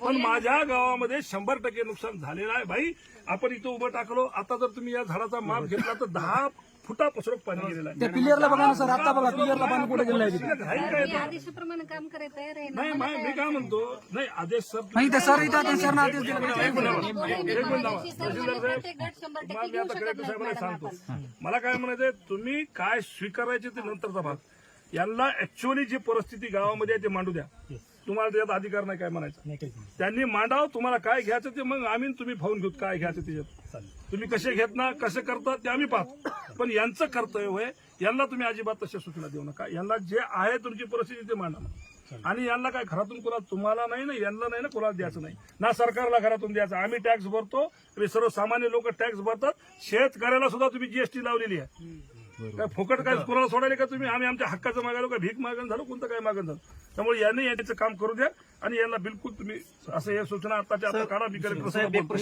पण माझ्या गावामध्ये 100% नुकसान झालेलं आहे भाई. आपण इथं उभं टाकलो, आता जर तुम्ही या झाडाचा माप घेतला तर 10 फुटापासून पाणी गेलेलं आहे. त्या पिलियरला बघा ना सर, आता बघा पिलियरला पाणी कुठे गेलं आहे तिथे. घाई काय मी आदेशाप्रमाणे काम करायला तयार आहे ना. नाही मी काय म्हणतो, नाही आदेश सर नाही ते सर इथं सर ना आदेश दिला. एक मिनिट थांबा. तहसीलदार साहेब, प्रत्येक गट 100% तुम्हाला मी घेऊ आता शकत कलेक्टर नाही साहेबांना मॅडम सांगतो. आपण. मला काय म्हणायचंय, तुम्ही काय स्वीकारायचे ते नंतरचा भाग. यांना ऍक्च्युअली जी परिस्थिती गावामध्ये आहे ते मांडू द्या. तुम्हाला त्याच्यात अधिकार नाही काय म्हणायचं. त्यांनी मांडाव, तुम्हाला काय घ्यायचं ते मग आम्ही तुम्ही पाहून घेऊ काय घ्यायचं त्याच्यात. तुम्ही कसे घेत ना कसे करता ते आम्ही पाहतो. पण यांचं कर्तव्य होय, यांना तुम्ही अजिबात तशा सूचना देऊ नका. यांना जे आहे तुमची परिस्थिती ते मांडा. आणि यांना काय घरातून कोणाला, तुम्हाला नाही ना, यांना नाही ना, कोणाला द्यायचं नाही ना, सरकारला घरातून द्यायचं. आम्ही टॅक्स भरतो, सर्वसामान्य लोक टॅक्स भरतात. शेतकऱ्याला सुद्धा तुम्ही जीएसटी लावलेली आहे. काय फुकट काय कोणाला सोडायला का तुम्ही. आम्ही आमच्या हक्काचं मागायला का भीक मागण झालं, कोणतं काय मागण झालं. त्यामुळे यांनी याचं काम करू द्या आणि यांना बिलकुल तुम्ही असं हे सूचना आताच्या आता काढा. मी कलेक्टर साहेब बोलतो.